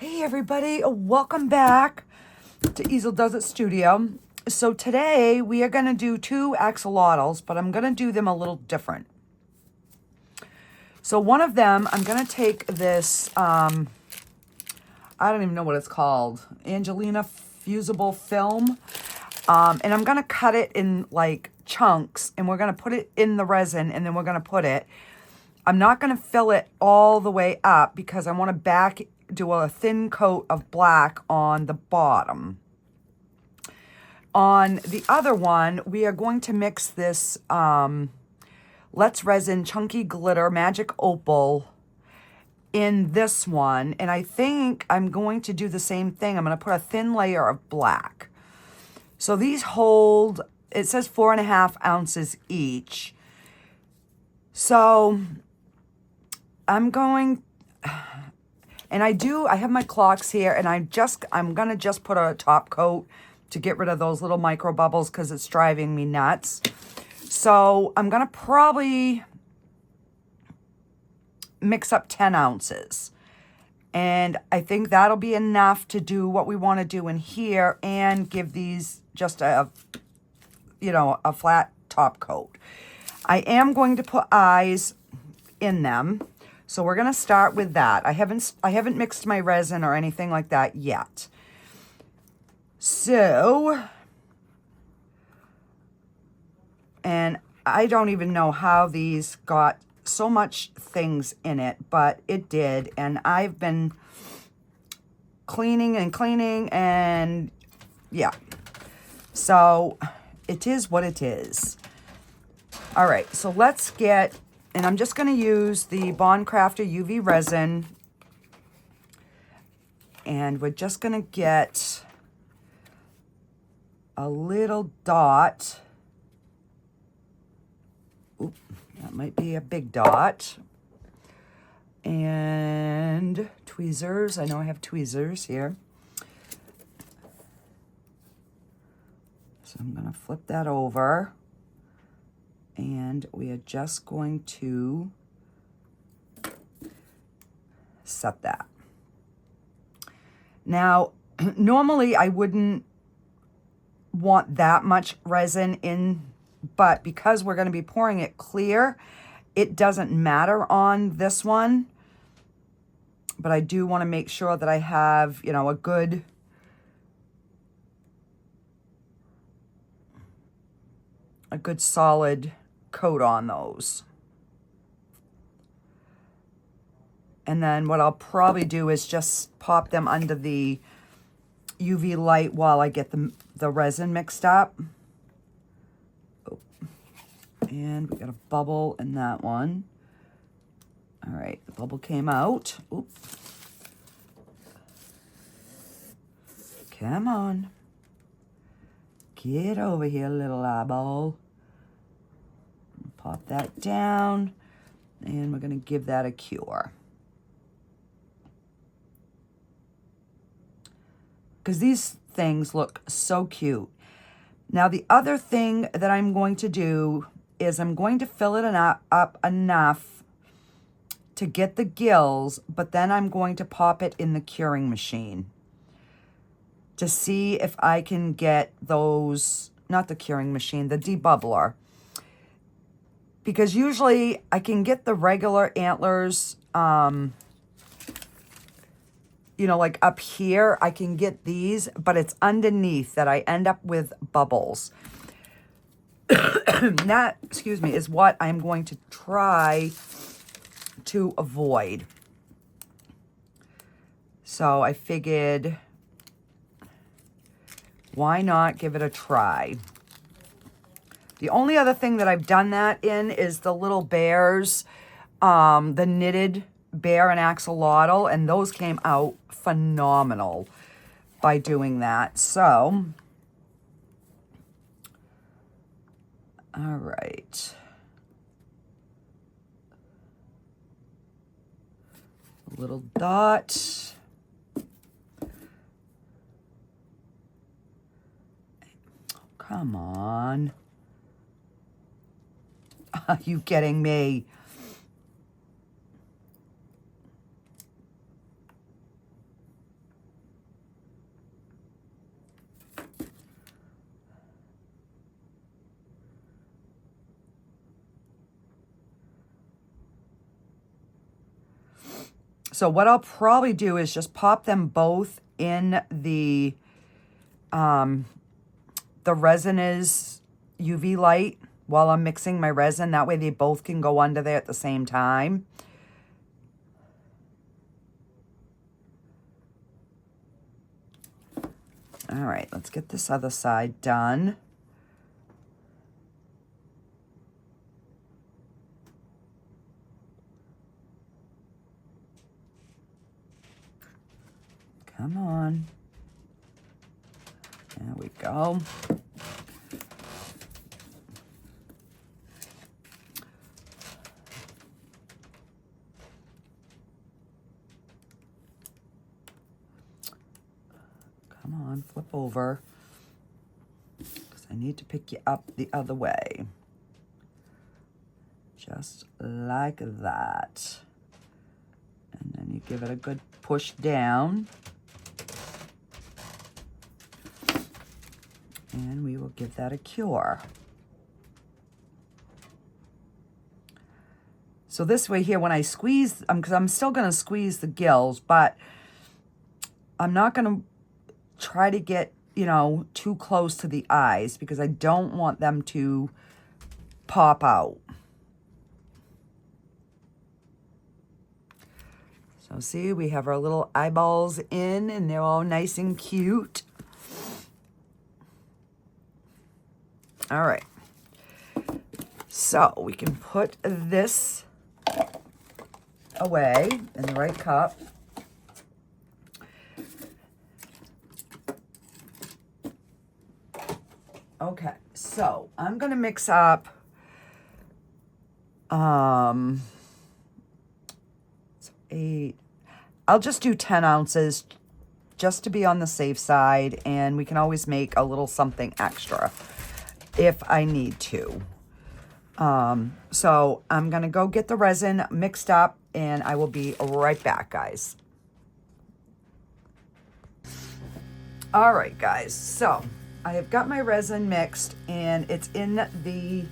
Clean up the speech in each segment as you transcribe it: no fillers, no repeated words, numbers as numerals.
Hey everybody, welcome back to Easeldoesitstudio. So today we are going to do two axolotls, but I'm going to do them a little different. So one of them, I'm going to take this, I don't even know what it's called, Angelina fusible film, and I'm going to cut it in like chunks, and we're going to put it in the resin, and then we're going to put it. I'm not going to fill it all the way up because I want to do a thin coat of black on the bottom. On the other one, we are going to mix this Let's Resin Chunky Glitter Magic Opal in this one. And I think I'm going to do the same thing. I'm going to put a thin layer of black. So these hold, it says 4.5 ounces each. So I'm going... And I have my clocks here, and I'm going to just put a top coat to get rid of those little micro bubbles because it's driving me nuts. So I'm going to probably mix up 10 ounces. And I think that'll be enough to do what we want to do in here and give these just a flat top coat. I am going to put eyes in them. So we're going to start with that. I haven't mixed my resin or anything like that yet. So, and I don't even know how these got so much things in it, but it did. And I've been cleaning and yeah. So it is what it is. All right, so let's get... And I'm just going to use the Bond Craftor UV resin. And we're just going to get a little dot. Oop, that might be a big dot. And tweezers. I know I have tweezers here. So I'm going to flip that over. And we are just going to set that. Now, normally I wouldn't want that much resin in, but because we're going to be pouring it clear, it doesn't matter on this one. But I do want to make sure that I have, a good... solid coat on those. And then what I'll probably do is just pop them under the UV light while I get the resin mixed up. Oh. And we got a bubble in that one. All right, the bubble came out. Oop. Come on. Get over here, little eyeball. Pop that down, and we're going to give that a cure. Because these things look so cute. Now, the other thing that I'm going to do is I'm going to fill it up enough to get the gills, but then I'm going to pop it in the curing machine to see if I can get those, not the curing machine, the debubbler. Because usually I can get the regular antlers, like up here, I can get these, but it's underneath that I end up with bubbles. That, excuse me, is what I'm going to try to avoid. So I figured, why not give it a try? The only other thing that I've done that in is the little bears, the knitted bear and axolotl, and those came out phenomenal by doing that. So, all right. A little dot. Come on. Are you kidding me? So what I'll probably do is just pop them both in the Resiners UV light while I'm mixing my resin. That way they both can go under there at the same time. All right, let's get this other side done. Come on. There we go. Come on, flip over. Because I need to pick you up the other way. Just like that. And then you give it a good push down. And we will give that a cure. So this way here, when I squeeze, because I'm still going to squeeze the gills, but I'm not going to try to get, you know, too close to the eyes because I don't want them to pop out. So see, we have our little eyeballs in and they're all nice and cute. All right, so we can put this away in the right cup. Okay, so I'm gonna mix up I'll just do 10 ounces just to be on the safe side, and we can always make a little something extra if I need to. So I'm gonna go get the resin mixed up and I will be right back, guys. All right, guys, so I have got my resin mixed and it's in the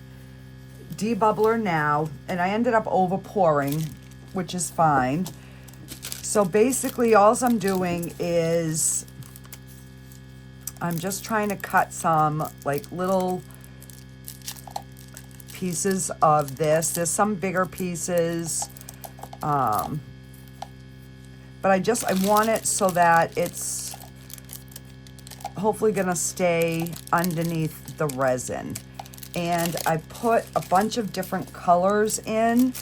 debubbler now, and I ended up over pouring, which is fine. So basically all I'm doing is I'm just trying to cut some like little pieces of this. There's some bigger pieces, but I want it so that it's hopefully gonna stay underneath the resin. And I put a bunch of different colors in.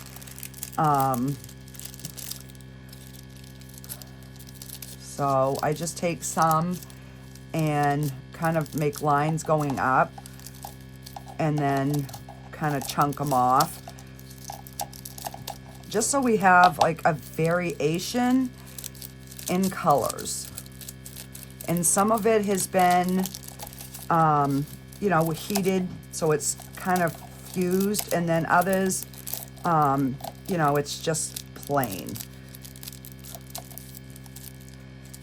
So I just take some and kind of make lines going up and then kind of chunk them off, just so we have like a variation in colors. And some of it has been, you know, heated, so it's kind of fused, and then others, you know, it's just plain.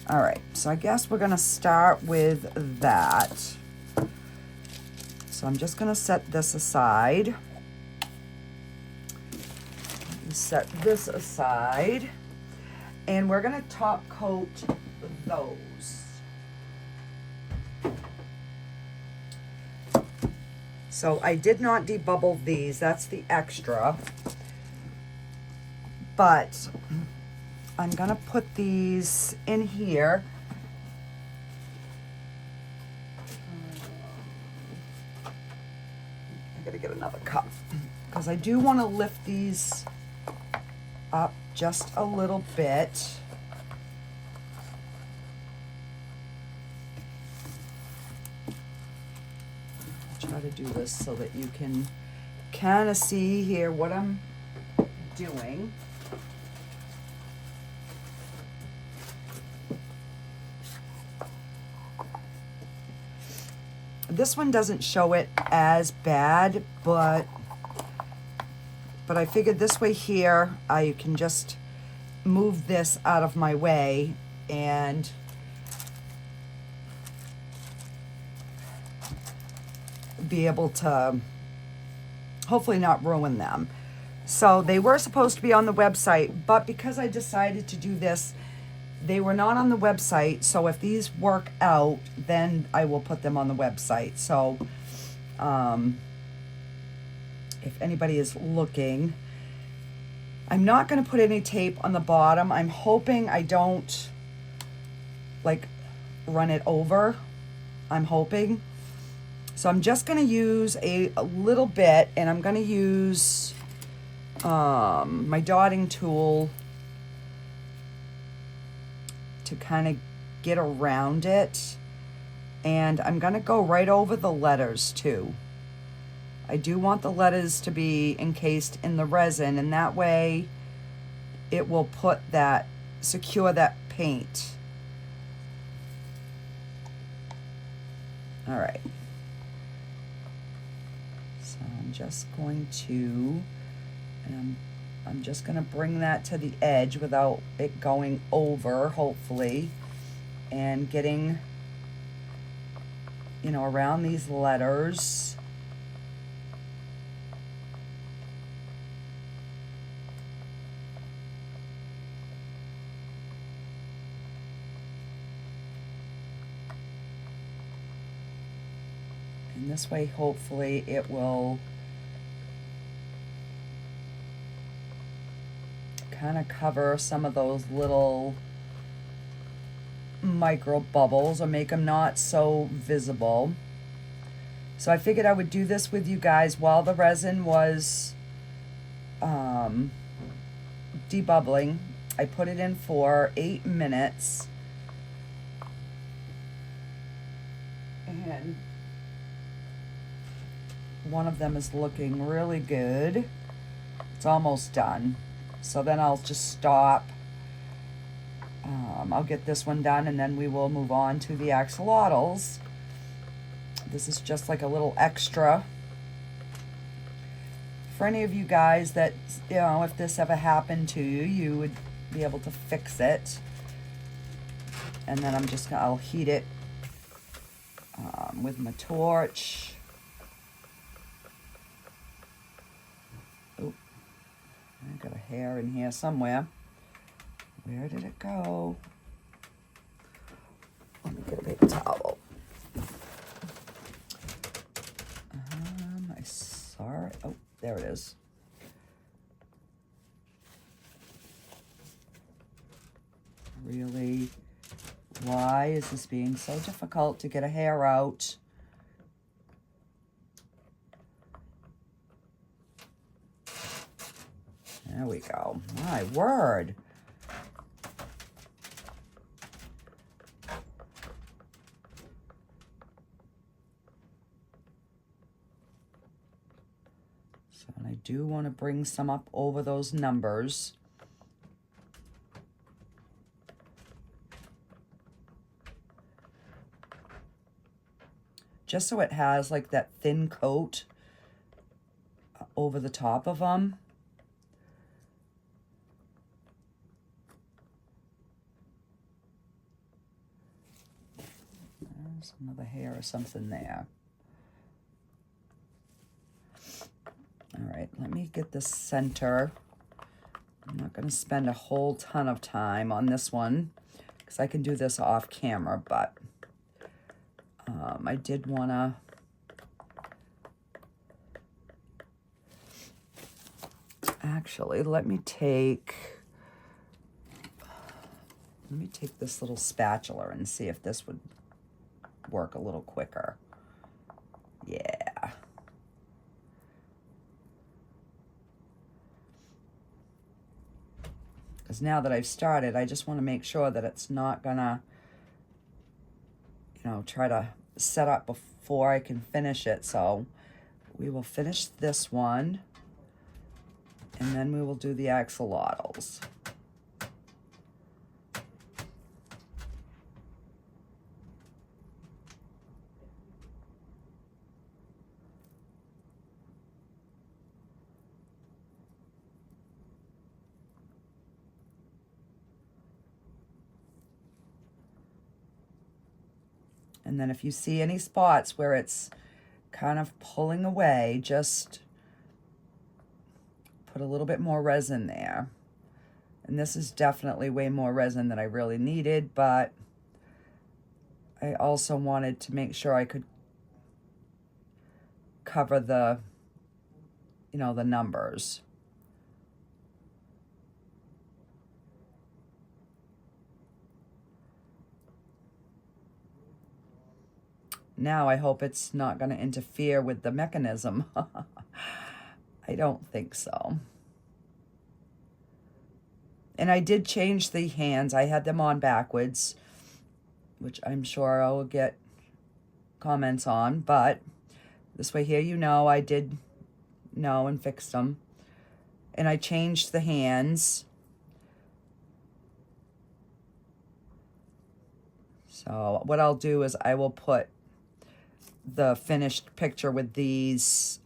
All right, so I guess we're gonna start with that. So I'm just gonna set this aside. Set this aside. And we're gonna top coat those. So I did not debubble these, that's the extra. But I'm gonna put these in here. I gotta get another cup because I do want to lift these up just a little bit. I'll try to do this so that you can kind of see here what I'm doing. This one doesn't show it as bad, but I figured this way here, I can just move this out of my way and be able to hopefully not ruin them. So they were supposed to be on the website, but because I decided to do this, they were not on the website. So if these work out, then I will put them on the website. So if anybody is looking, I'm not going to put any tape on the bottom. I'm hoping I don't like run it over. I'm hoping. So I'm just going to use a little bit, and I'm going to use my dotting tool to kind of get around it. And I'm going to go right over the letters too. I do want the letters to be encased in the resin, and that way it will secure that paint. All right. So I'm just going to, and I'm just going to bring that to the edge without it going over, hopefully, and getting, you know, around these letters. And this way, hopefully, it will kind of cover some of those little micro bubbles or make them not so visible. So I figured I would do this with you guys while the resin was debubbling. I put it in for 8 minutes. And one of them is looking really good. It's almost done. So then I'll just stop. I'll get this one done, and then we will move on to the axolotls. This is just like a little extra for any of you guys that, you know, if this ever happened to you, you would be able to fix it. And then I'll heat it with my torch. Oh, I got a hair in here somewhere. Where did it go? Let me get a paper towel. I saw it. Oh, there it is. Really? Why is this being so difficult to get a hair out? There we go. My word. So, and I do want to bring some up over those numbers. Just so it has like that thin coat over the top of them. There's another hair or something there. All right, let me get the center. I'm not going to spend a whole ton of time on this one because I can do this off camera, but I did want to actually let me take this little spatula and see if this would work a little quicker. Yeah. Because now that I've started, I just want to make sure that it's not gonna, you know, try to set up before I can finish it. So we will finish this one, and then we will do the axolotls. And then if you see any spots where it's kind of pulling away, just put a little bit more resin there. And this is definitely way more resin than I really needed, but I also wanted to make sure I could cover the, you know, the numbers. Now I hope it's not going to interfere with the mechanism. I don't think so. And I did change the hands. I had them on backwards, which I'm sure I will get comments on, but this way here, you know, I did know and fixed them. And I changed the hands. So what I'll do is I will put the finished picture with these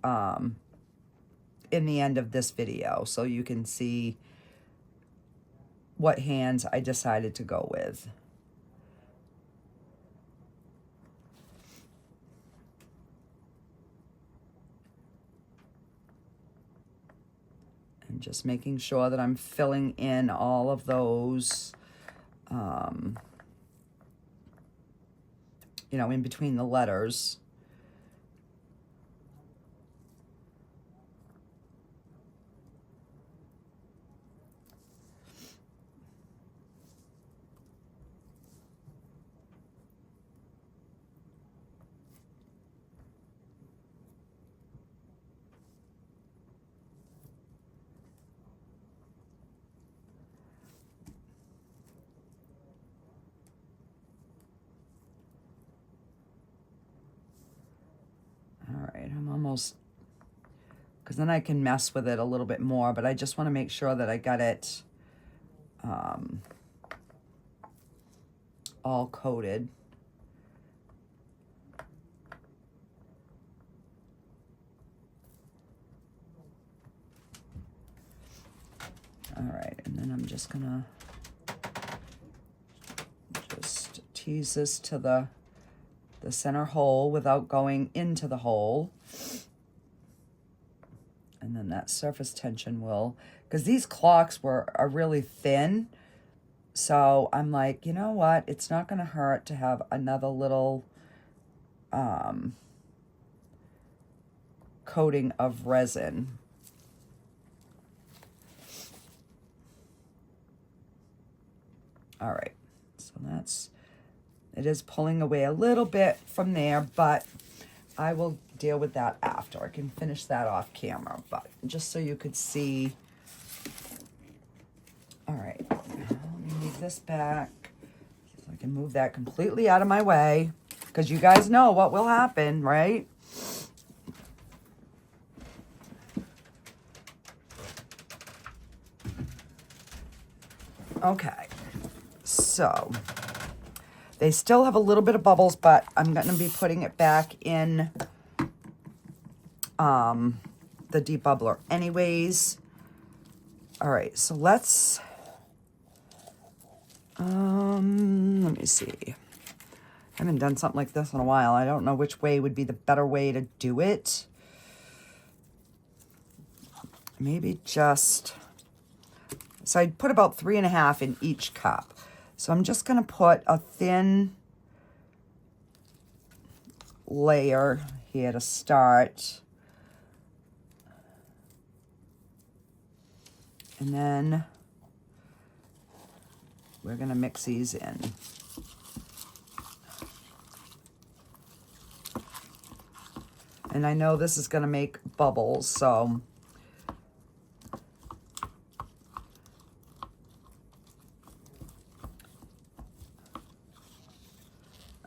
in the end of this video, so you can see what hands I decided to go with. And just making sure that I'm filling in all of those, you know, in between the letters. All right, I'm almost, because then I can mess with it a little bit more, but I just want to make sure that I got it all coated. All right, and then I'm just gonna just tease this to the center hole without going into the hole. And then that surface tension will, because these clocks are really thin. So I'm like, you know what? It's not going to hurt to have another little coating of resin. All right, so that's, it is pulling away a little bit from there, but I will deal with that after. I can finish that off camera, but just so you could see. All right, now let me move this back so I can move that completely out of my way, because you guys know what will happen, right? Okay, so they still have a little bit of bubbles, but I'm going to be putting it back in the debubbler anyways. All right, so let's, let me see. I haven't done something like this in a while. I don't know which way would be the better way to do it. Maybe just, so I'd put about 3.5 in each cup. So I'm just going to put a thin layer here to start. And then we're going to mix these in. And I know this is going to make bubbles, so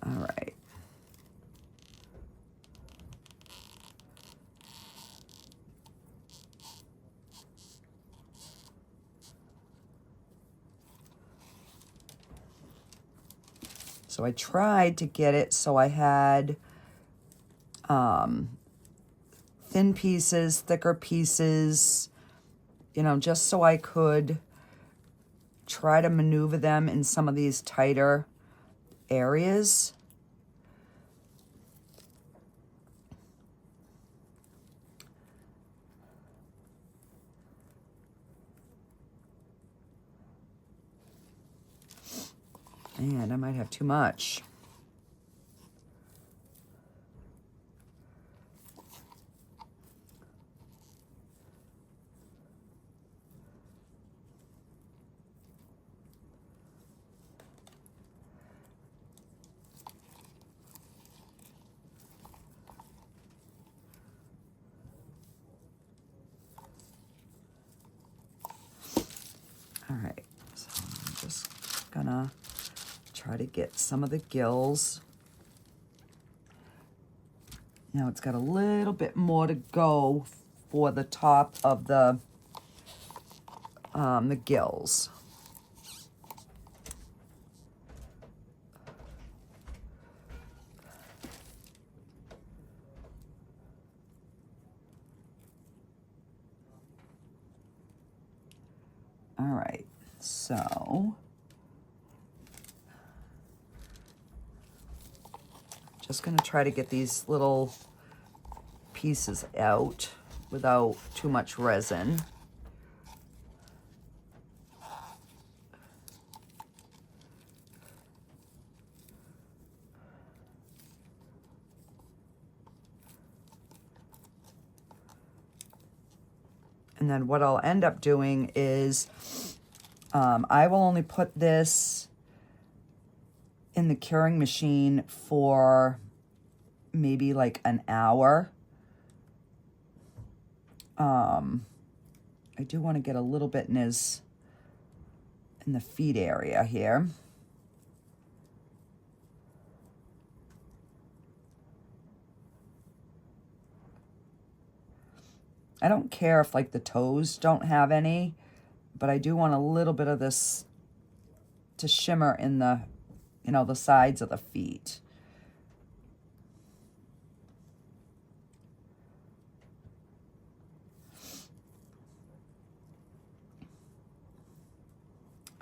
all right. So I tried to get it so I had thin pieces, thicker pieces, you know, just so I could try to maneuver them in some of these tighter areas. And I might have too much. All right, so I'm just gonna try to get some of the gills. Now it's got a little bit more to go for the top of the gills. All right, so just gonna try to get these little pieces out without too much resin. And then what I'll end up doing is I will only put this in the curing machine for maybe like an hour. I do want to get a little bit in the feet area here. I don't care if like the toes don't have any, but I do want a little bit of this to shimmer in the, you know, the sides of the feet.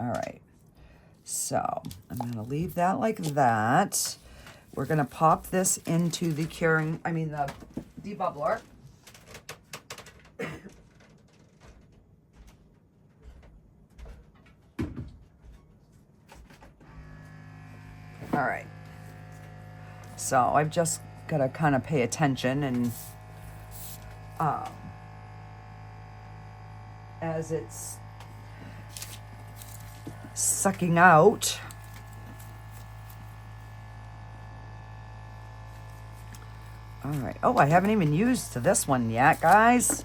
All right, so I'm gonna leave that like that. We're gonna pop this into the the debubbler. All right, so I've just got to kind of pay attention and as it's sucking out. All right, oh, I haven't even used this one yet, guys.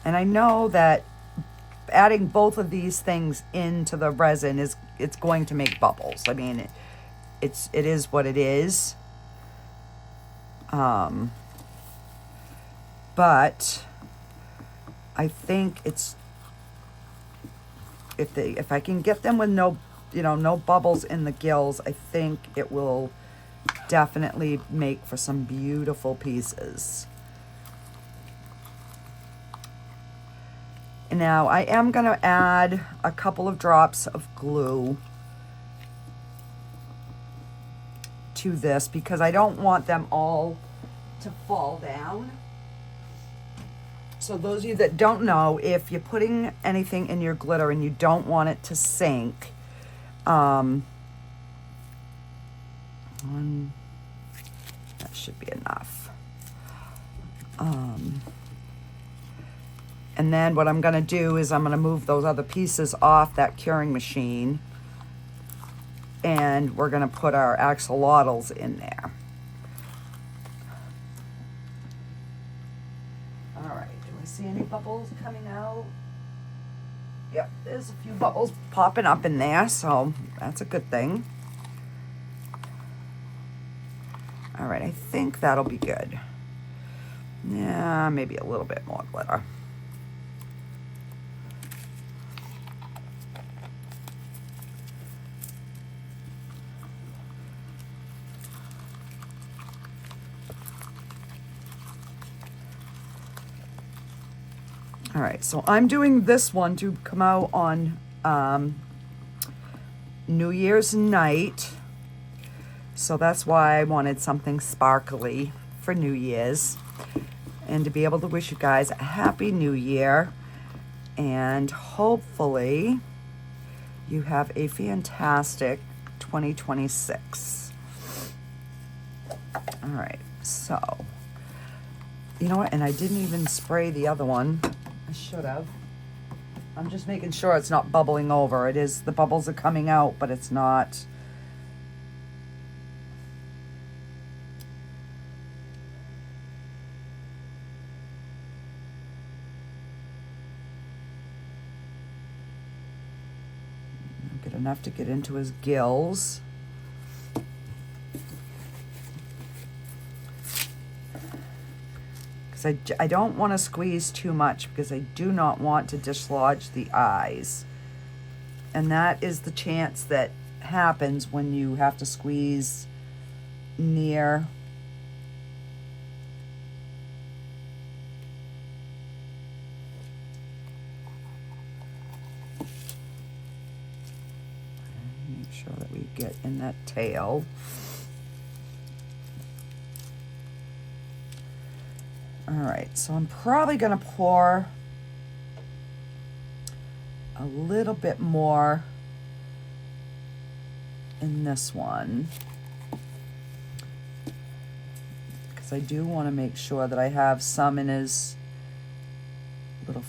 And I know that adding both of these things into the resin it's going to make bubbles. I mean, it is what it is. But I think it's if I can get them with no bubbles in the gills, I think it will definitely make for some beautiful pieces. Now, I am going to add a couple of drops of glue to this because I don't want them all to fall down. So those of you that don't know, if you're putting anything in your glitter and you don't want it to sink, that should be enough. And then what I'm going to do is I'm going to move those other pieces off that curing machine. And we're going to put our axolotls in there. All right, do I see any bubbles coming out? Yep, there's a few bubbles popping up in there, so that's a good thing. All right, I think that'll be good. Yeah, maybe a little bit more glitter. All right, so I'm doing this one to come out on New Year's night. So that's why I wanted something sparkly for New Year's. And to be able to wish you guys a Happy New Year. And hopefully you have a fantastic 2026. All right, so, you know what? And I didn't even spray the other one. I should have. I'm just making sure it's not bubbling over. It is, the bubbles are coming out, but it's not. Get enough to get into his gills. I don't want to squeeze too much because I do not want to dislodge the eyes. And that is the chance that happens when you have to squeeze near. Make sure that we get in that tail. All right, so I'm probably gonna pour a little bit more in this one because I do want to make sure that I have some in his little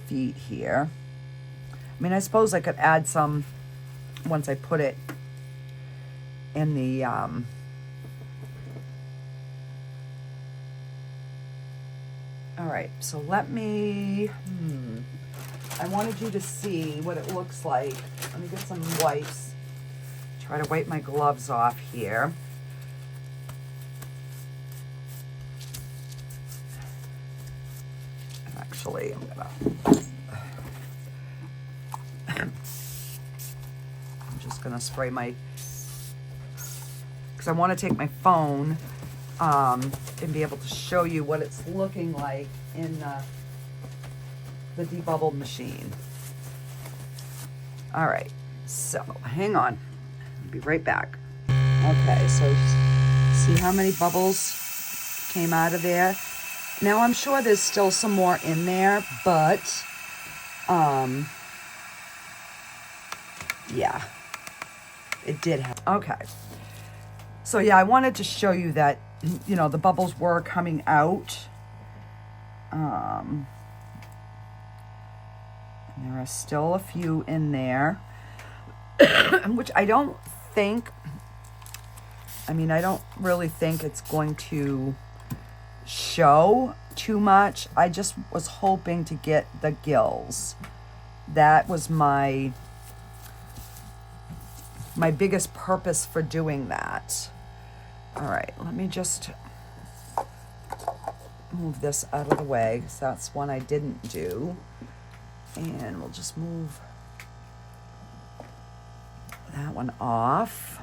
feet here. I mean, I suppose I could add some once I put it in the all right, so let me, I wanted you to see what it looks like. Let me get some wipes. Try to wipe my gloves off here. Actually, I'm just gonna spray my, because I want to take my phone and be able to show you what it's looking like in the debubbled machine. All right, so hang on, I'll be right back. Okay, so see how many bubbles came out of there? Now I'm sure there's still some more in there, but yeah, it did have, okay. So yeah, I wanted to show you that, you know, the bubbles were coming out. And there are still a few in there, which I don't think, I mean, I don't really think it's going to show too much. I just was hoping to get the gills. That was my biggest purpose for doing that. All right, let me just move this out of the way because that's one I didn't do. And we'll just move that one off.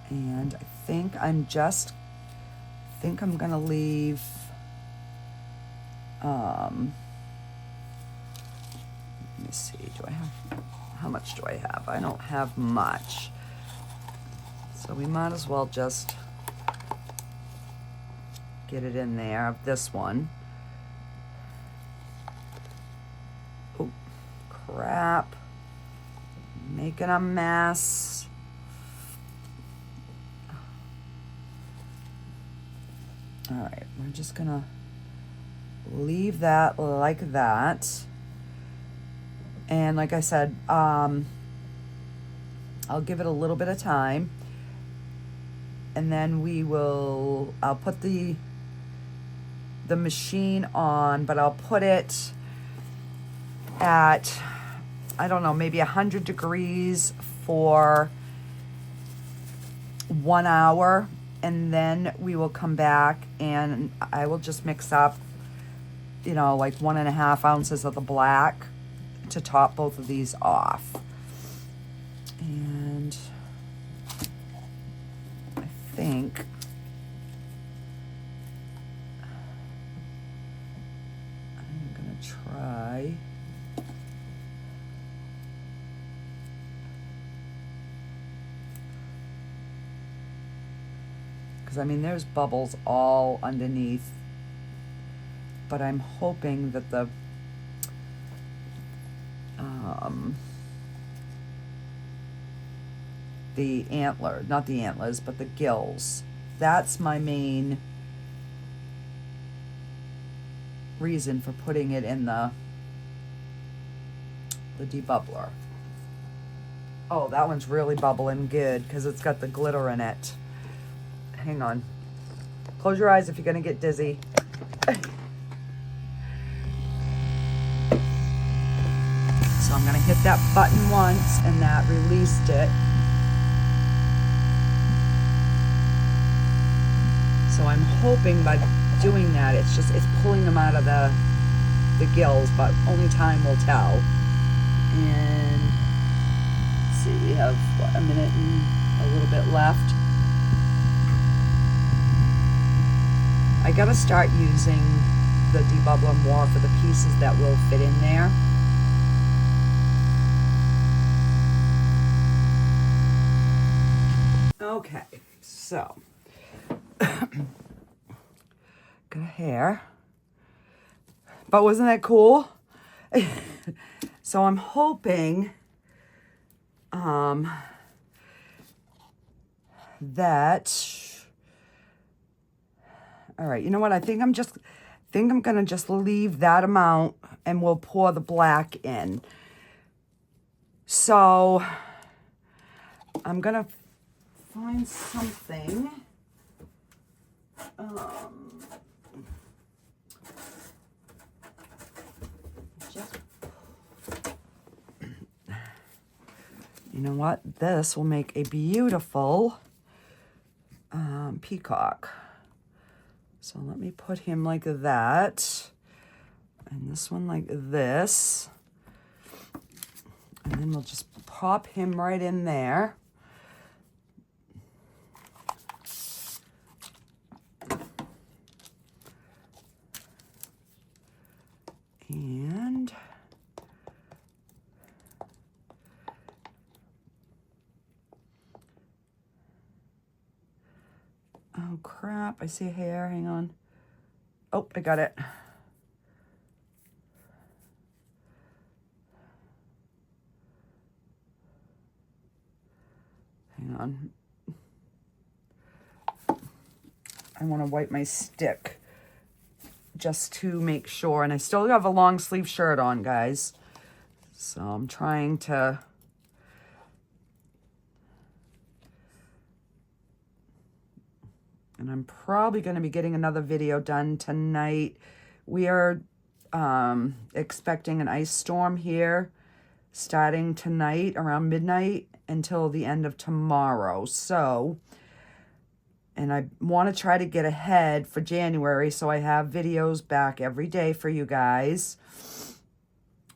And I think I'm gonna leave, let me see, how much do I have? I don't have much. So we might as well just get it in there of this one. Oh, crap. Making a mess. All right, we're just gonna leave that like that. And like I said, I'll give it a little bit of time. And then I'll put the machine on, but I'll put it at, I don't know, maybe 100 degrees for 1 hour. And then we will come back and I will just mix up, you know, like 1.5 ounces of the black to top both of these off. And I think I'm gonna try because I mean, there's bubbles all underneath, but I'm hoping that the antler, not the antlers, but the gills, that's my main reason for putting it in the debubbler. Oh, that one's really bubbling good because it's got the glitter in it. Hang on. Close your eyes if you're going to get dizzy. So I'm going to hit that button once and that released it. So I'm hoping by doing that, it's pulling them out of the gills, but only time will tell. And let's see, we have what, a minute and a little bit left. I gotta start using the debubbler more for the pieces that will fit in there. Okay, so got a hair, but wasn't that cool? So I'm hoping that, all right, you know what? I think I'm gonna just leave that amount and we'll pour the black in. So I'm gonna find something. You know what? This will make a beautiful peacock. So let me put him like that. And this one like this. And then we'll just pop him right in there. And oh crap, I see a hair, hang on. Oh, I got it. Hang on. I want to wipe my stick just to make sure. And I still have a long sleeve shirt on, guys. So I'm trying to... And I'm probably going to be getting another video done tonight. We are expecting an ice storm here starting tonight around midnight until the end of tomorrow. So, and I want to try to get ahead for January so I have videos back every day for you guys.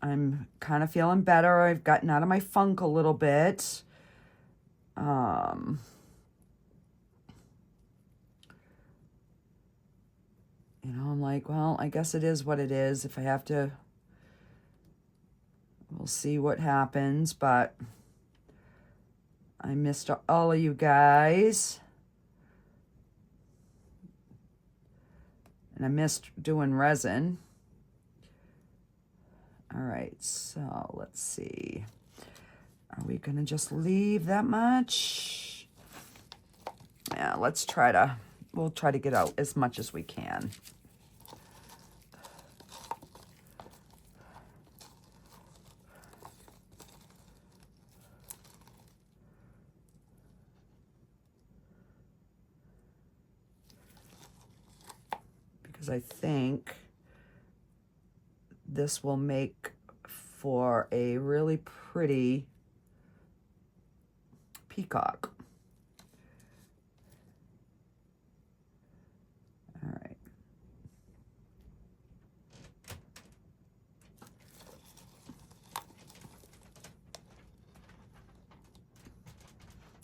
I'm kind of feeling better. I've gotten out of my funk a little bit. You know, I'm like, well, I guess it is what it is. If I have to, we'll see what happens. But I missed all of you guys. And I missed doing resin. All right, so let's see. Are we going to just leave that much? Yeah, let's try to, we'll try to get out as much as we can. Because I think this will make for a really pretty peacock. All right.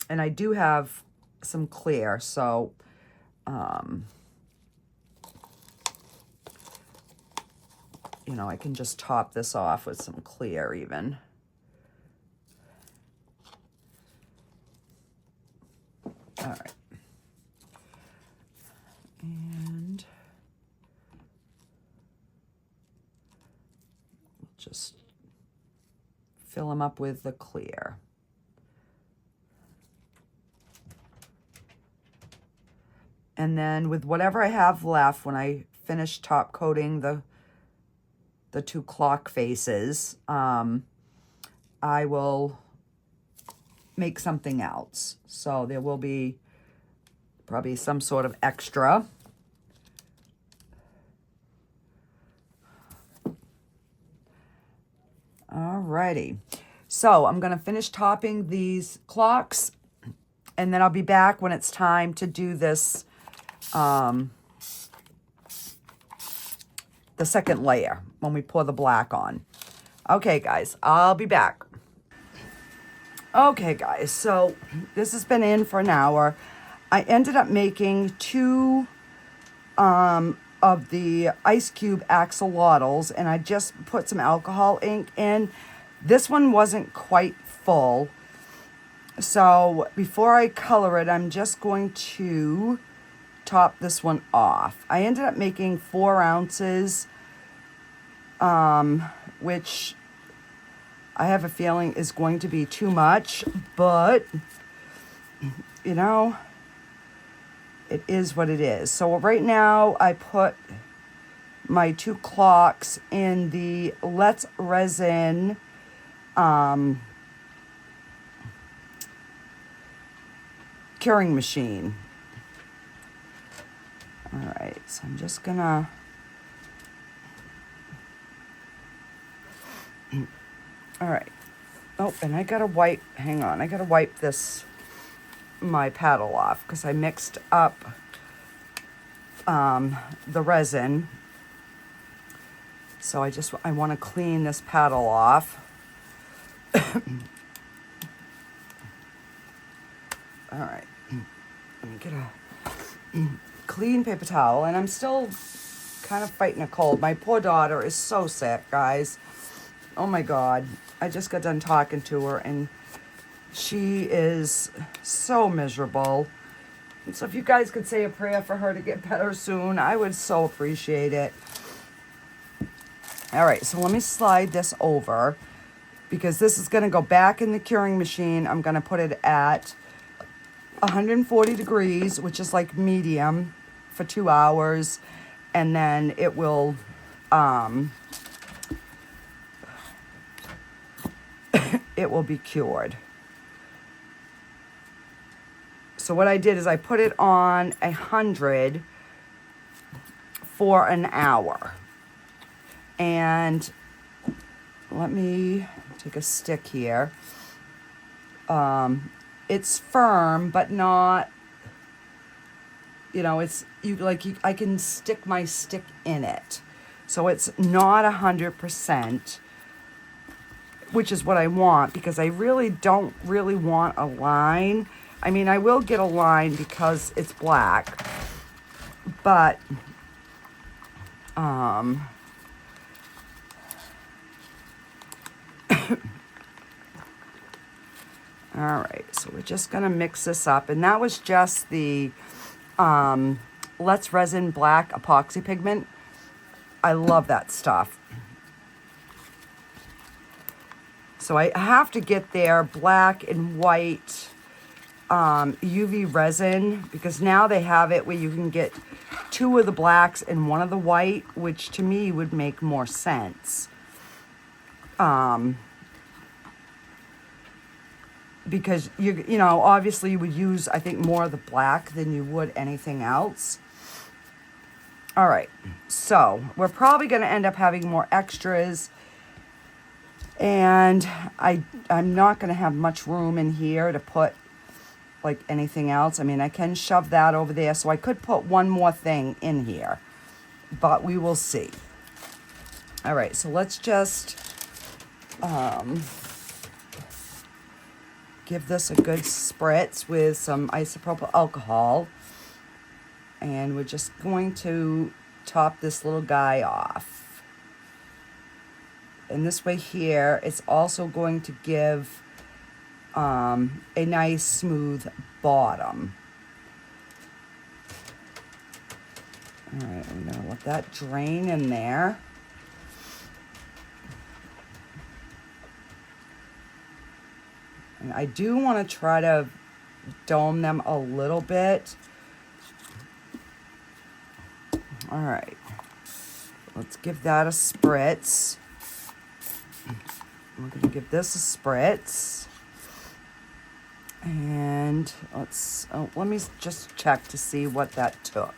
And I do have some clear, so you know, I can just top this off with some clear even. All right. just fill them up with the clear. And then with whatever I have left, when I finish top coating the two clock faces, I will make something else. So there will be probably some sort of extra. Alrighty. So I'm going to finish topping these clocks, and then I'll be back when it's time to do this, the second layer, when we pour the black on. Okay, guys, I'll be back. Okay, guys, so this has been in for an hour. I ended up making two of the ice cube axolotls, and I just put some alcohol ink in. This one wasn't quite full, so before I color it, I'm just going to top this one off. I ended up making 4 ounces, which I have a feeling is going to be too much, but you know, it is what it is. So right now I put my 2 clocks in the Let's Resin curing machine. All right, so I'm just gonna all right. Oh, and I gotta wipe, hang on, I gotta wipe my paddle off because I mixed up the resin. So I want to clean this paddle off. All right, let me get a clean paper towel, and I'm still kind of fighting a cold. My poor daughter is so sick, guys. Oh my God, I just got done talking to her, and she is so miserable. And so if you guys could say a prayer for her to get better soon, I would so appreciate it. All right, so let me slide this over because this is going to go back in the curing machine. I'm going to put it at 140 degrees, which is like medium, for 2 hours, and then it will it will be cured. So what I did is I put it on 100 for an hour. And let me take a stick here. It's firm, but not, you know, I can stick my stick in it. So it's not 100%, which is what I want, because I really don't really want a line. I mean, I will get a line because it's black, but all right, so we're just gonna mix this up, and that was just the Let's Resin Black Epoxy Pigment. I love that stuff. So I have to get their black and white UV resin, because now they have it where you can get 2 of the blacks and 1 of the white, which to me would make more sense. Because you know, obviously you would use, I think, more of the black than you would anything else. All right, so we're probably going to end up having more extras, and I'm not going to have much room in here to put like anything else. I mean, I can shove that over there, so I could put one more thing in here, but we will see. All right, so let's just give this a good spritz with some isopropyl alcohol, and we're just going to top this little guy off. And this way here, it's also going to give a nice smooth bottom. All right, I'm gonna let that drain in there. And I do want to try to dome them a little bit. All right, let's give that a spritz. We're gonna give this a spritz. And let me just check to see what that took.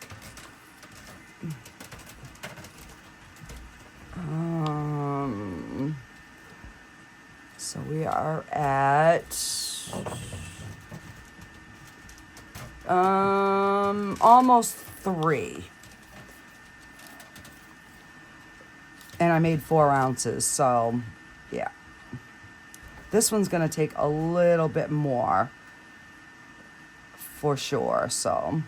So we are at almost 3. And I made 4 ounces, so yeah. This one's gonna take a little bit more for sure, so.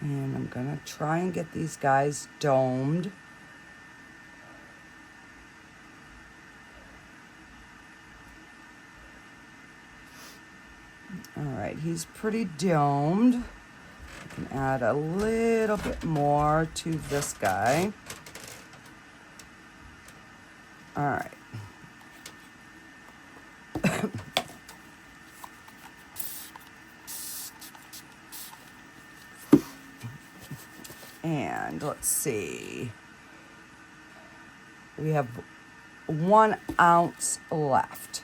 And I'm gonna try and get these guys domed. All right, he's pretty domed. I can add a little bit more to this guy. All right. And let's see. We have 1 ounce left.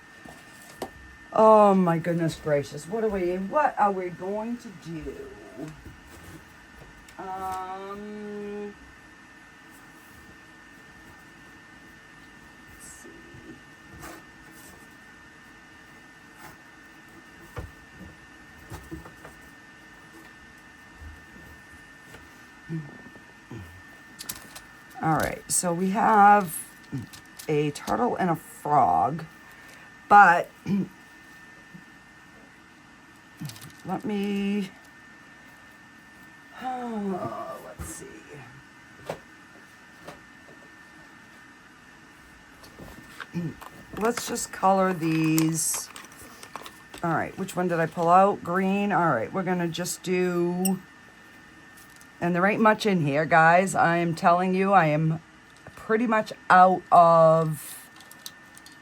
Oh my goodness gracious. What are we going to do? Let's see. All right, so we have a turtle and a frog, but let me, let's see. Let's just color these. All right, which one did I pull out? Green. All right, we're gonna just do, and there ain't much in here, guys. I am telling you, I am pretty much out of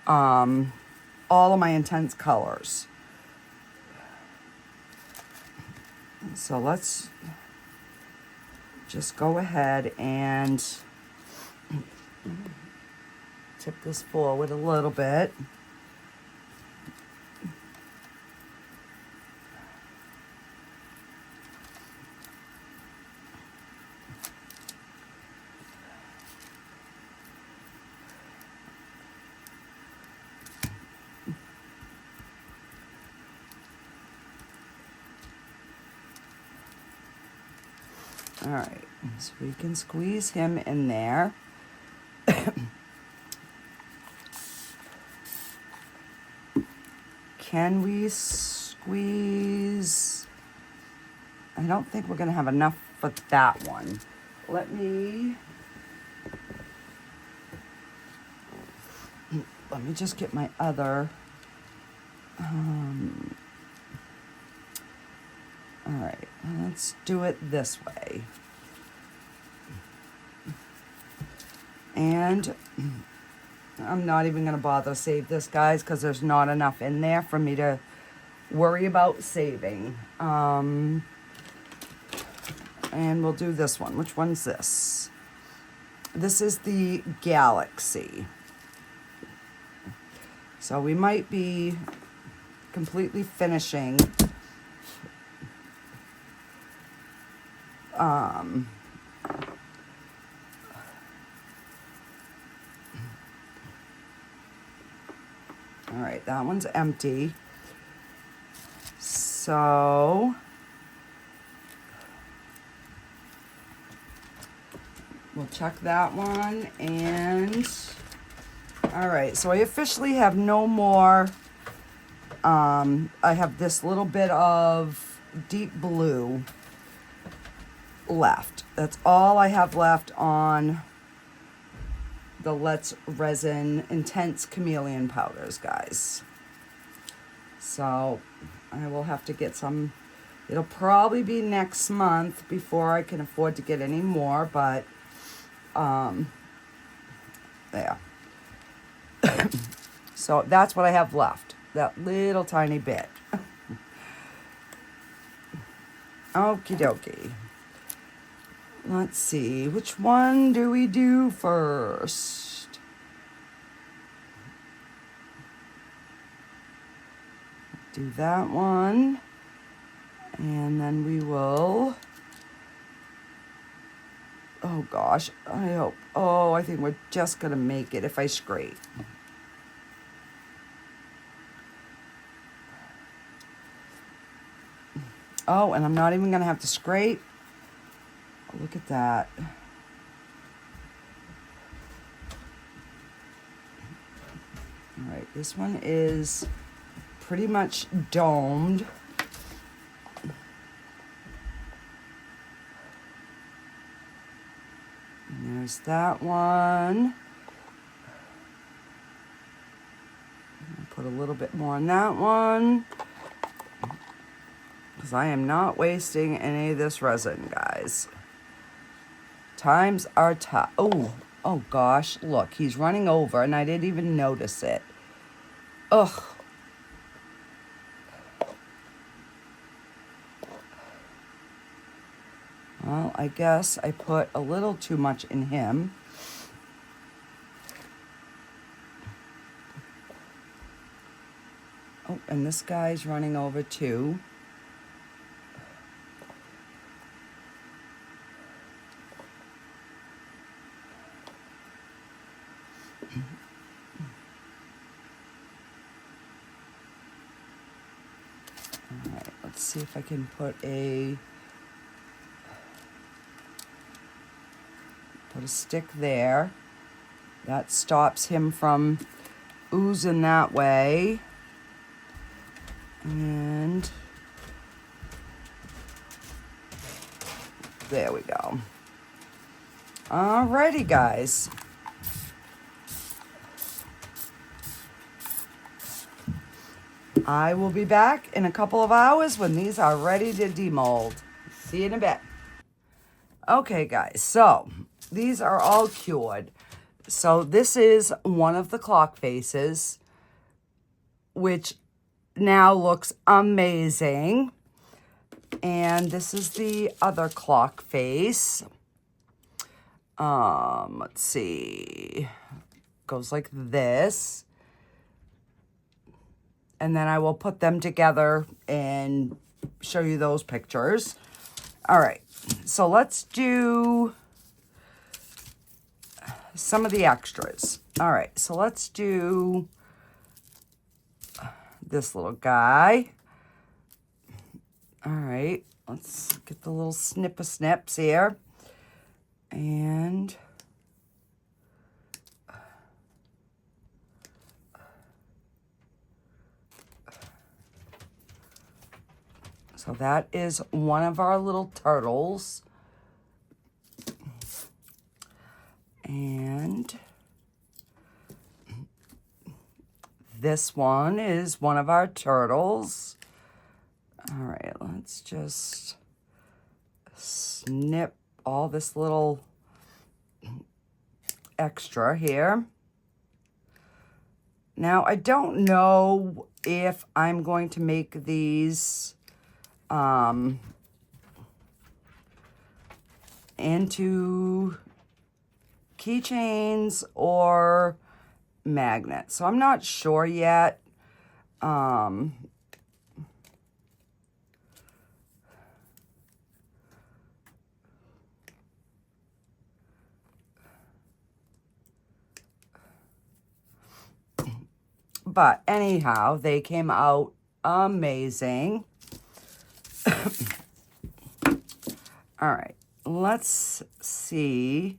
all of my intense colors. So let's just go ahead and tip this forward a little bit. All right, so we can squeeze him in there. Can we squeeze? I don't think we're gonna have enough for that one. Let me just get my other, all right, let's do it this way. And I'm not even going to bother to save this, guys, because there's not enough in there for me to worry about saving. And we'll do this one. Which one's this? This is the Galaxy. So we might be completely finishing all right, that one's empty. So we'll check that one. And all right, so I officially have no more. I have this little bit of deep blue left. That's all I have left on the Let's Resin Intense Chameleon powders, guys. So I will have to get some It'll probably be next month before I can afford to get any more, but there. So that's what I have left, that little tiny bit. Okie dokie. Let's see, which one do we do first? Do that one. And then we will, oh gosh, I think we're just gonna make it if I scrape. Oh, and I'm not even gonna have to scrape. Look at that. All right, this one is pretty much domed. And there's that one. Put a little bit more on that one, because I am not wasting any of this resin, guys. Times are tough. Oh gosh, look, he's running over and I didn't even notice it. Ugh. Well, I guess I put a little too much in him. Oh, and this guy's running over too. All right, let's see if I can put a stick there. That stops him from oozing that way. And there we go. Alrighty, guys. I will be back in a couple of hours when these are ready to demold. See you in a bit. Okay, guys, so these are all cured. So this is one of the clock faces, which now looks amazing. And this is the other clock face. Let's see. Goes like this. And then I will put them together and show you those pictures. All right, so let's do some of the extras. All right, so let's do this little guy. All right, let's get the little snips here. And so that is one of our little turtles. And this one is one of our turtles. All right, let's just snip all this little extra here. Now, I don't know if I'm going to make these into keychains or magnets. So I'm not sure yet. But anyhow, they came out amazing. All right, let's see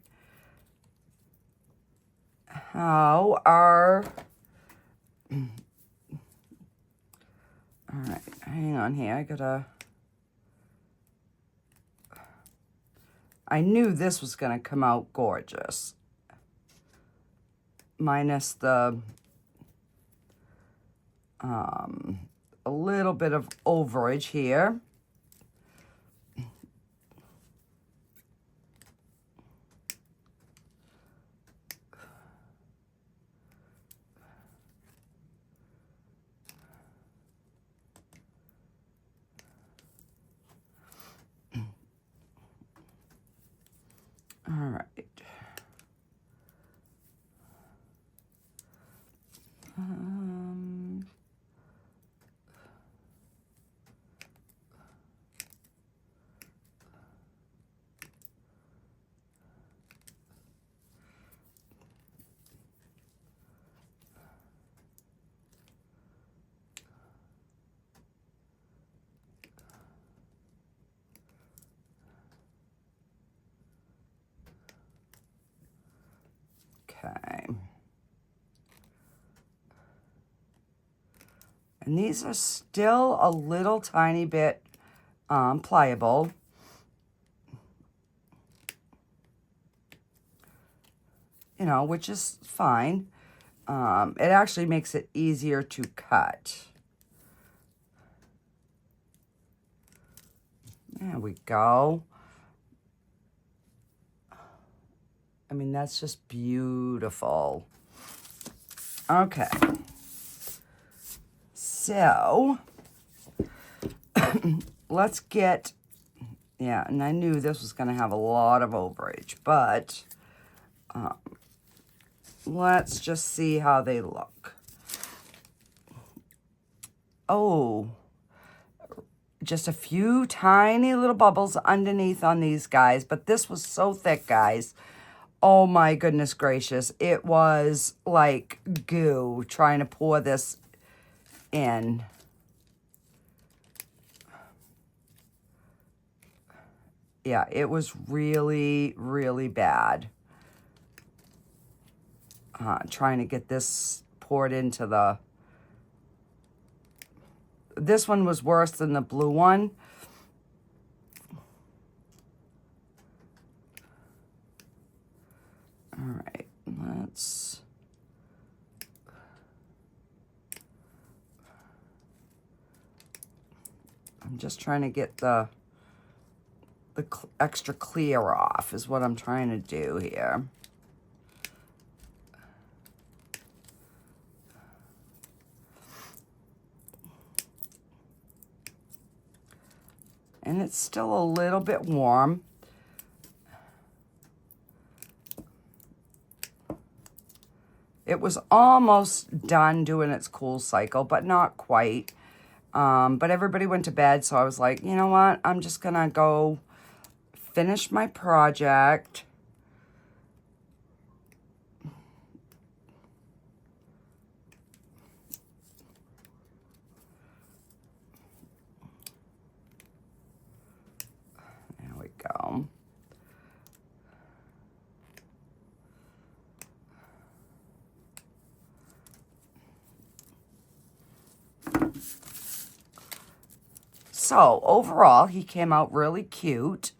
how our, all right, hang on here, I knew this was gonna come out gorgeous, minus the, a little bit of overage here. And these are still a little tiny bit pliable. You know, which is fine. It actually makes it easier to cut. There we go. I mean, that's just beautiful. Okay. So, let's get, yeah, and I knew this was going to have a lot of overage, but let's just see how they look. Oh, just a few tiny little bubbles underneath on these guys, but this was so thick, guys. Oh my goodness gracious. It was like goo trying to pour this in. Yeah, it was really, really bad. Trying to get this poured into the... This one was worse than the blue one. All right, let's... I'm just trying to get the extra clear off is what I'm trying to do here. And it's still a little bit warm. It was almost done doing its cool cycle, but not quite. But everybody went to bed, so I was like, you know what? I'm just gonna go finish my project. There we go. So overall, he came out really cute.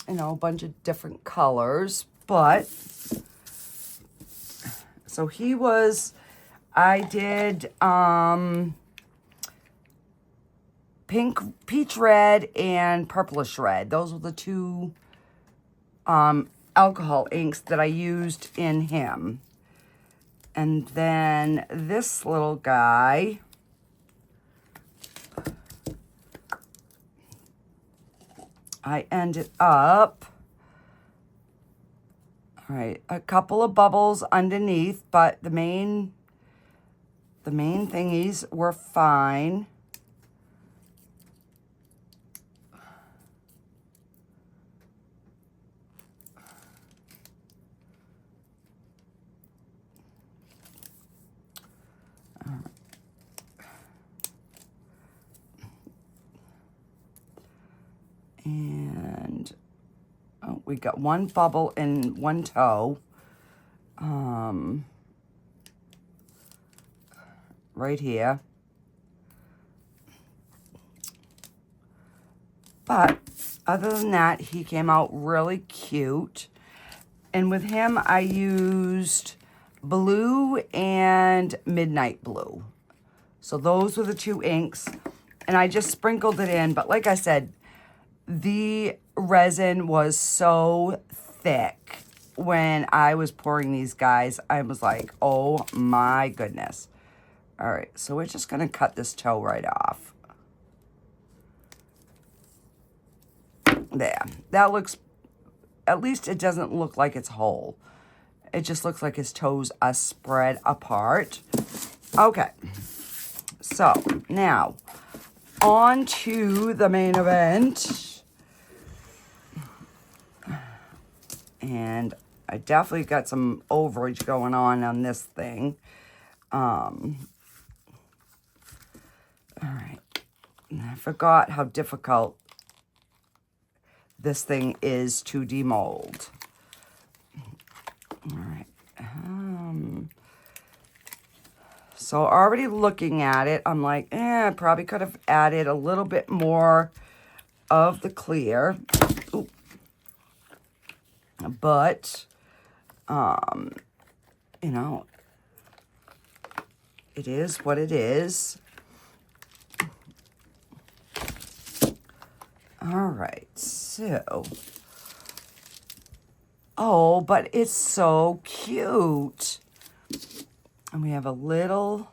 You know, a bunch of different colors, but so he was, I did pink, peach red and purplish red. Those were the two alcohol inks that I used in him. And then this little guy, I ended up, all right, a couple of bubbles underneath, but the main thingies were fine. And oh, we got one bubble in one toe. Right here. But other than that, he came out really cute. And with him, I used blue and midnight blue. So those were the two inks. And I just sprinkled it in. But like I said, the resin was so thick when I was pouring these guys. I was like, oh my goodness. All right, so we're just gonna cut this toe right off. There, that looks, at least it doesn't look like it's whole. It just looks like his toes are spread apart. Okay, so now on to the main event. And I definitely got some overage going on this thing. All right, and I forgot how difficult this thing is to demold. All right, So already looking at it, I'm like, I probably could have added a little bit more of the clear. Ooh. But, you know, it is what it is. All right, so, oh, but it's so cute. And we have a little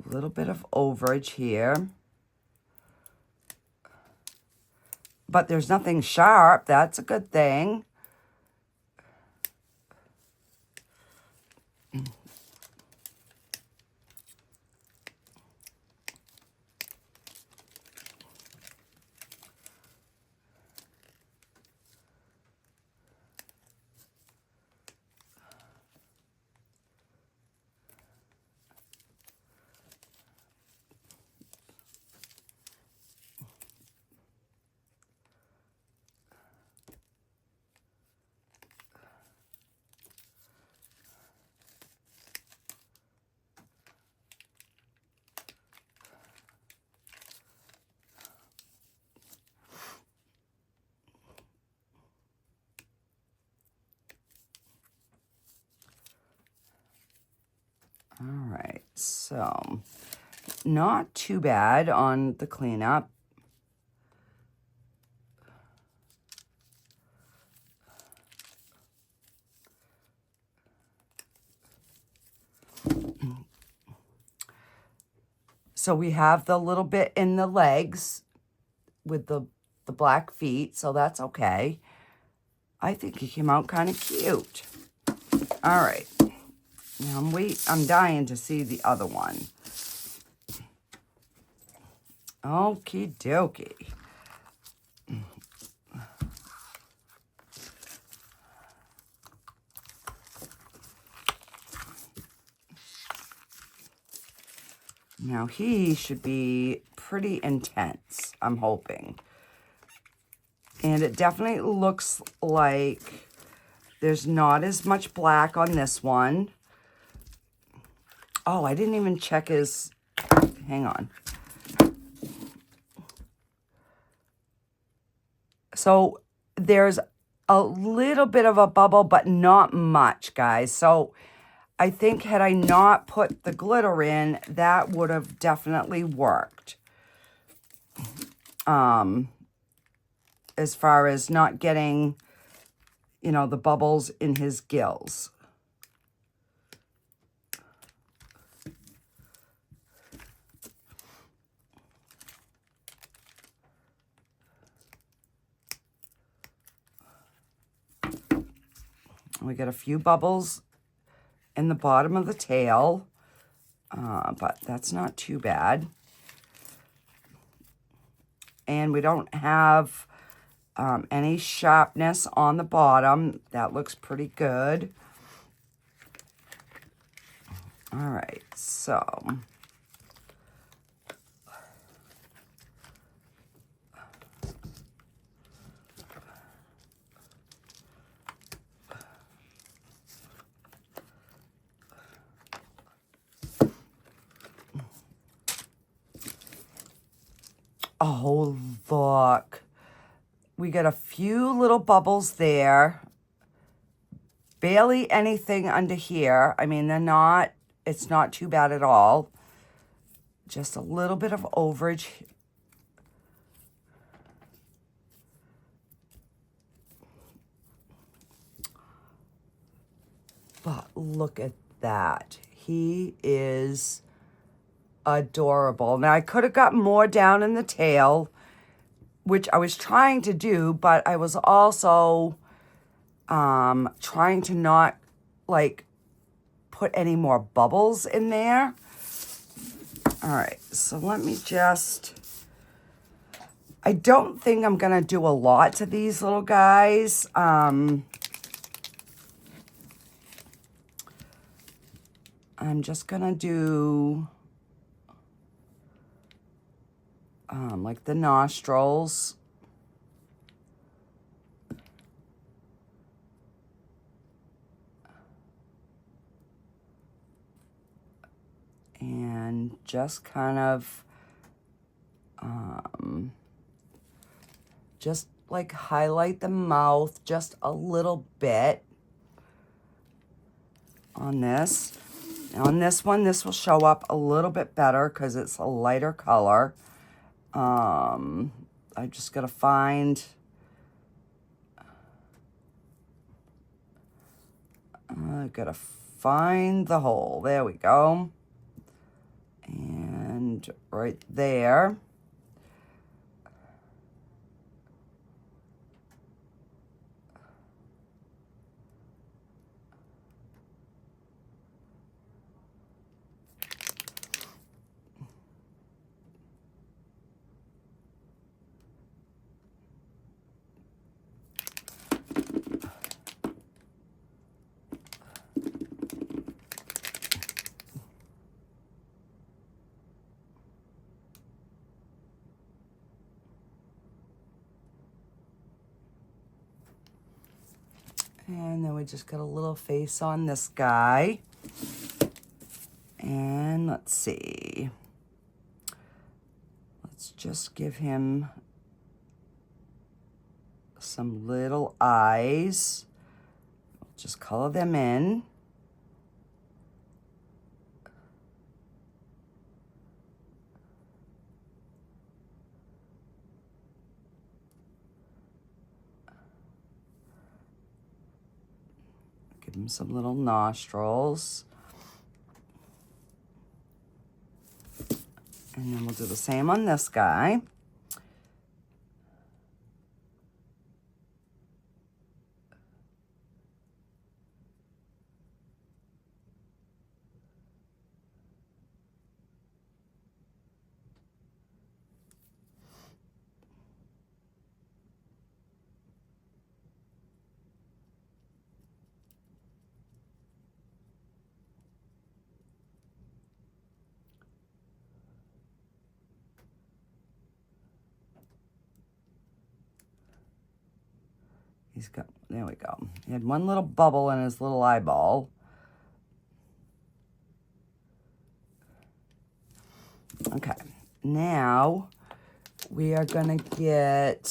bit of overage here. But there's nothing sharp. That's a good thing. All right, so not too bad on the cleanup. So we have the little bit in the legs with the black feet, so that's okay. I think he came out kind of cute. All right. Now I'm dying to see the other one. Okie dokie. Now he should be pretty intense, I'm hoping. And it definitely looks like there's not as much black on this one. Oh, I didn't even check his, hang on. So there's a little bit of a bubble, but not much, guys. So I think had I not put the glitter in, that would have definitely worked. As far as not getting, you know, the bubbles in his gills. We get a few bubbles in the bottom of the tail, but that's not too bad. And we don't have any sharpness on the bottom. That looks pretty good. All right, so oh, look. We got a few little bubbles there. Barely anything under here. I mean, it's not too bad at all. Just a little bit of overage. But look at that. He is adorable. Now, I could have got more down in the tail, which I was trying to do, but I was also trying to not, like, put any more bubbles in there. All right, so let me just... I don't think I'm going to do a lot to these little guys. I'm just going to do... like the nostrils. just kind of, just like highlight the mouth just a little bit on this. Now on this one, this will show up a little bit better because it's a lighter color. I just gotta find, I gotta find the hole. There we go. And right there. And then we just got a little face on this guy. And let's see. Let's just give him some little eyes. Just color them in. Give him some little nostrils. And then we'll do the same on this guy. He's got, there we go. He had one little bubble in his little eyeball. Okay, now we are gonna get,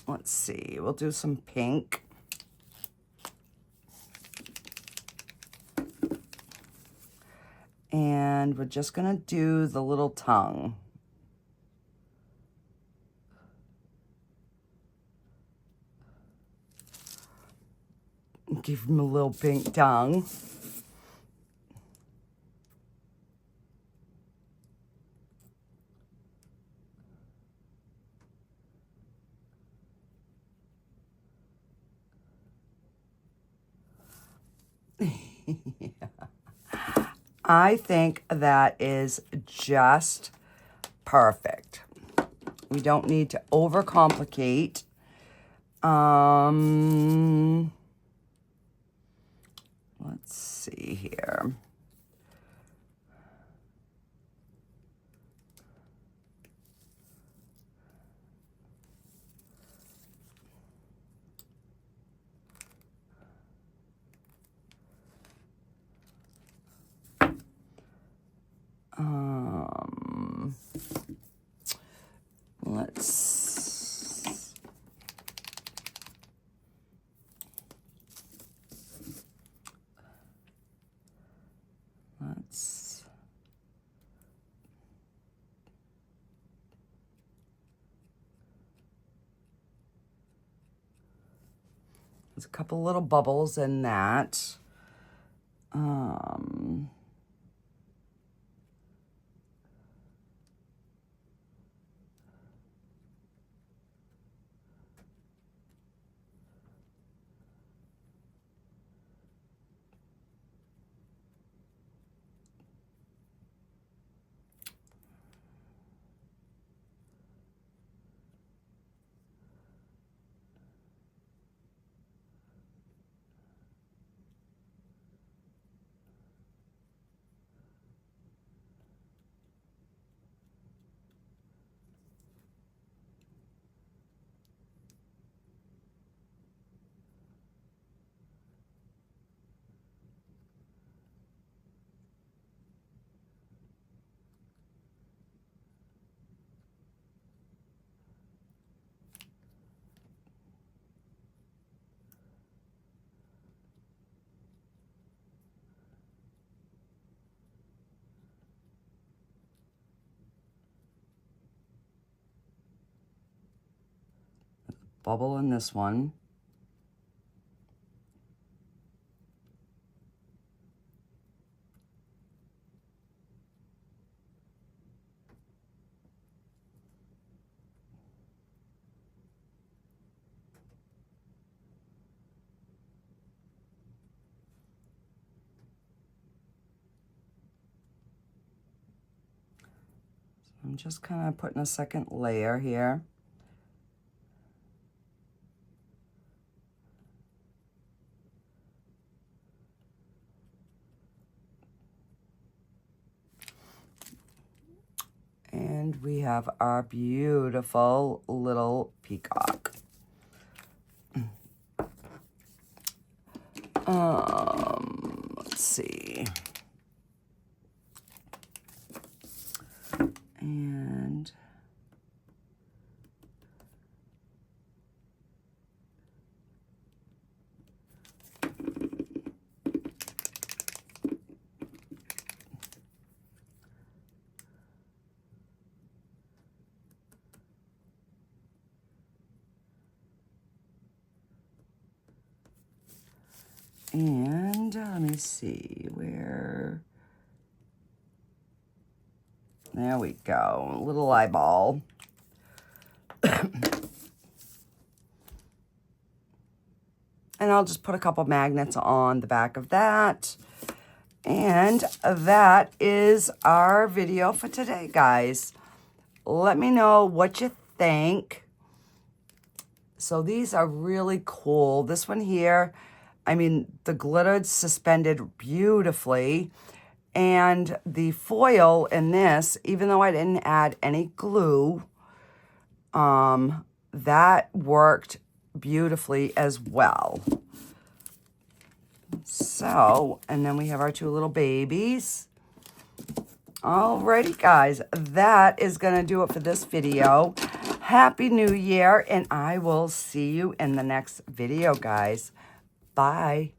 let's see, we'll do some pink. And we're just gonna do the little tongue. Give him a little pink tongue. I think that is just perfect. We don't need to overcomplicate. Let's see here. There's a couple little bubbles in that. bubble in this one. I'm just kind of putting a second layer here. And we have our beautiful little peacock. Let's see. And let me see where. There we go, a little eyeball. And I'll just put a couple magnets on the back of that. And that is our video for today, guys. Let me know what you think. So these are really cool. This one here, I mean, the glittered suspended beautifully. And the foil in this, even though I didn't add any glue, that worked beautifully as well. So, and then we have our two little babies. Alrighty, guys, that is going to do it for this video. Happy New Year, and I will see you in the next video, guys. Bye.